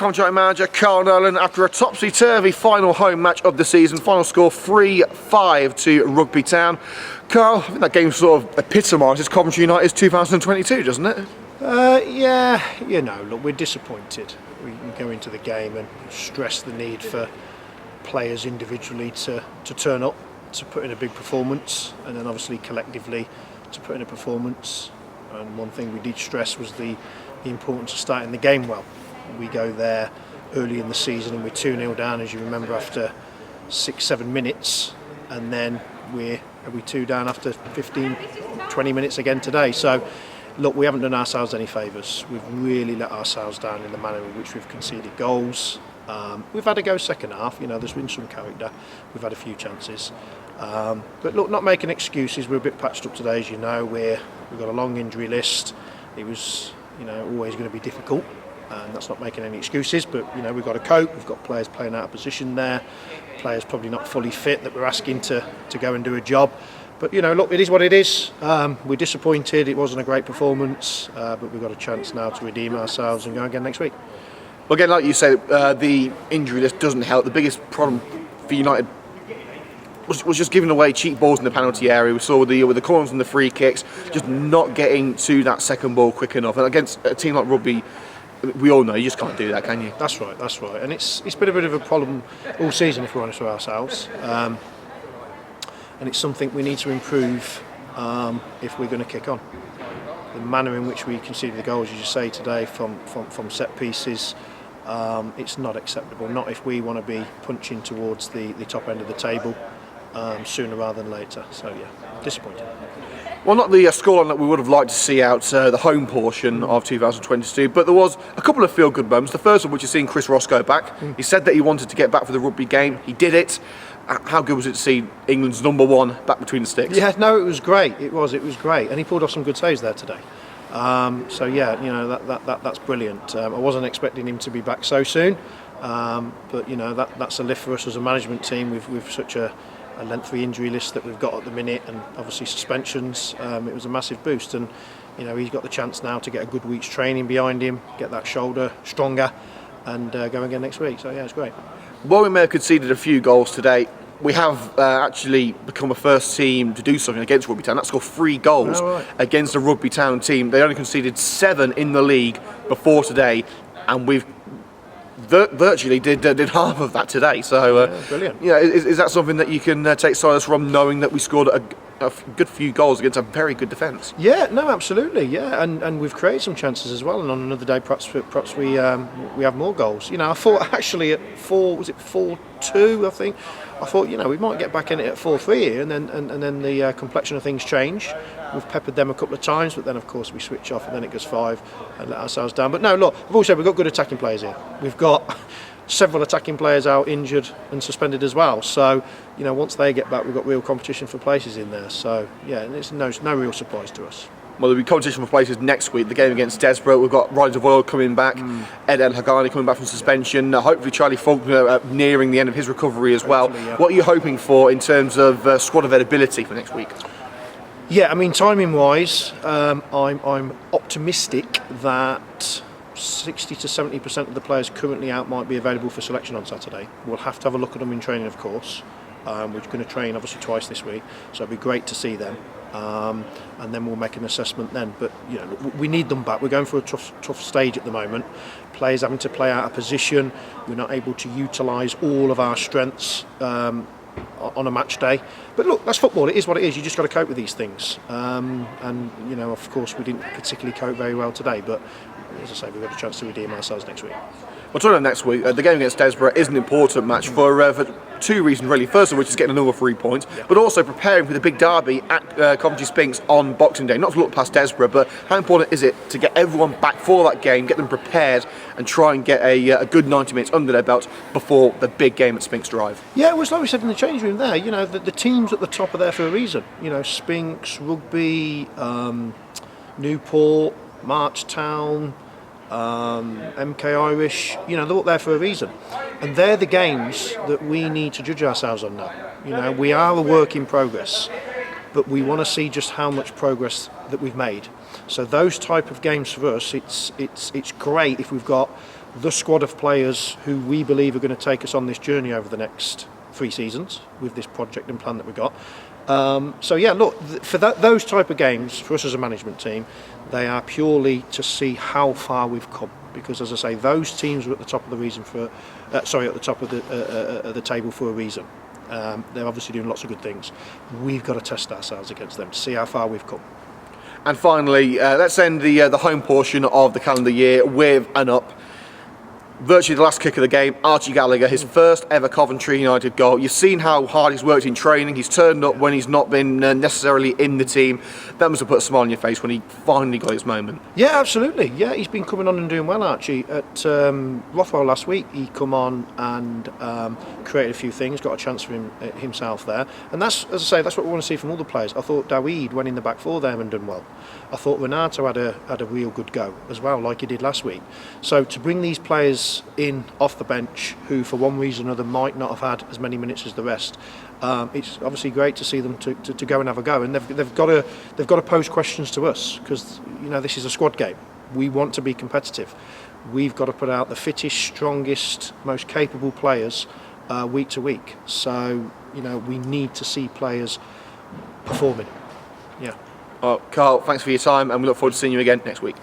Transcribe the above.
Coventry manager Carl Nolan after a topsy-turvy final home match of the season. Final score 3-5 to Rugby Town. Carl, I think that game sort of epitomises Coventry United's 2022, doesn't it? Yeah, you know, look, we're disappointed. We go into the game and stress the need for players individually to turn up, to put in a big performance, and then obviously collectively to put in a performance. And one thing we did stress was the importance of starting the game well. We go there early in the season and we're 2-0 down, as you remember, after 6-7 minutes, and then we're 2 down after 15-20 minutes again today. So look, we haven't done ourselves any favours. We've really let ourselves down in the manner in which we've conceded goals. We've had a go second half, you know, there's been some character, we've had a few chances. But look, not making excuses, we're a bit patched up today, as you know. We've got a long injury list. It was, you know, always going to be difficult, and that's not making any excuses, but you know, we've got to cope. We've got players playing out of position there, players probably not fully fit that we're asking to go and do a job. But you know, look, it is what it is. We're disappointed, it wasn't a great performance, but we've got a chance now to redeem ourselves and go again next week. Well, again, like you say, the injury list doesn't help. The biggest problem for United was just giving away cheap balls in the penalty area. We saw with the corners and the free kicks, just not getting to that second ball quick enough. And against a team like Rugby, we all know you just can't do that, can you? That's right. And it's been a bit of a problem all season, if we're honest with ourselves. And it's something we need to improve if we're going to kick on. The manner in which we conceded the goals, as you say today, from set pieces, it's not acceptable. Not if we want to be punching towards the top end of the table sooner rather than later. So yeah, disappointing. Well, not the scoreline that we would have liked to see out the home portion of 2022, but there was a couple of feel-good moments. The first of which is seeing Chris Ross go back. He said that he wanted to get back for the rugby game. He did it. How good was it to see England's number one back between the sticks? Yeah, no, it was great. It was great, and he pulled off some good saves there today. So yeah, you know, that's brilliant. I wasn't expecting him to be back so soon, but you know, that's a lift for us as a management team. We've such a lengthy injury list that we've got at the minute, and obviously suspensions. It was a massive boost, and you know, he's got the chance now to get a good week's training behind him, get that shoulder stronger, and go again next week. So yeah, it's great. While we may have conceded a few goals today, we have actually become a first team to do something against Rugby Town. That's scored 3 goals against a Rugby Town team. They only conceded 7 in the league before today, and we've virtually did half of that today. So brilliant. Yeah, is that something that you can take solace from, knowing that we scored a good few goals against a very good defence? Yeah, no, absolutely. Yeah, and we've created some chances as well. And on another day, perhaps we have more goals. You know, I thought actually at 4-2, I think. I thought, you know, we might get back in it at 4-3 here, and then the complexion of things change. We've peppered them a couple of times, but then of course we switch off, and then it goes 5 and let ourselves down. But no, look, I've also we've got good attacking players here. We've got several attacking players out injured and suspended as well. So, you know, once they get back, we've got real competition for places in there. So yeah, it's no real surprise to us. Well, there'll be competition for places next week. The game against Desborough, we've got Riders of Oil coming back, Ed El Hagani coming back from suspension, hopefully Charlie Faulkner nearing the end of his recovery as well. Yeah. What are you hoping for in terms of squad availability for next week? Yeah, I mean, timing-wise, I'm optimistic that 60 to 70% of the players currently out might be available for selection on Saturday. We'll have to have a look at them in training, of course. We're going to train obviously twice this week, so it'll be great to see them. And then we'll make an assessment then. But you know, we need them back. We're going through a tough stage at the moment. Players having to play out of position. We're not able to utilise all of our strengths on a match day. But look, that's football. It is what it is. You just got to cope with these things. And you know, of course, we didn't particularly cope very well today. But as I say, we've got a chance to redeem ourselves next week. Well, talking about next week, the game against Desborough is an important match for 2 reasons really. First of which is getting another 3 points, but also preparing for the big derby at Coventry Spinks on Boxing Day. Not to look past Desborough, but how important is it to get everyone back for that game, get them prepared, and try and get a good 90 minutes under their belt before the big game at Spinks Drive? Yeah, it was like we said in the change room there. You know, the teams at the top are there for a reason. You know, Spinks, Rugby, Newport, Marchtown, MK Irish, you know, they're up there for a reason, and they're the games that we need to judge ourselves on now. You know, we are a work in progress, but we want to see just how much progress that we've made. So those type of games for us, it's great if we've got the squad of players who we believe are going to take us on this journey over the next 3 seasons with this project and plan that we've got. So yeah, look, for those type of games, for us as a management team, they are purely to see how far we've come. Because, as I say, those teams are at the top of the at the top of the table for a reason. They're obviously doing lots of good things. We've got to test ourselves against them to see how far we've come. And finally, let's end the home portion of the calendar year with an up. Virtually the last kick of the game, Archie Gallagher, his first ever Coventry United goal. You've seen how hard he's worked in training. He's turned up when he's not been necessarily in the team. That must have put a smile on your face when he finally got his moment. Yeah, absolutely. Yeah, he's been coming on and doing well, Archie. At Rothwell last week, he come on and created a few things, got a chance for himself there. And that's, as I say, that's what we want to see from all the players. I thought Daweed went in the back four there and done well. I thought Renato had a real good go as well, like he did last week. So to bring these players in off the bench who for one reason or another might not have had as many minutes as the rest, it's obviously great to see them to go and have a go, and they've got to pose questions to us, because this is a squad game. We want to be competitive. We've got to put out the fittest, strongest, most capable players week to week. So we need to see players performing. Yeah. Well, Carl, thanks for your time, and we look forward to seeing you again next week.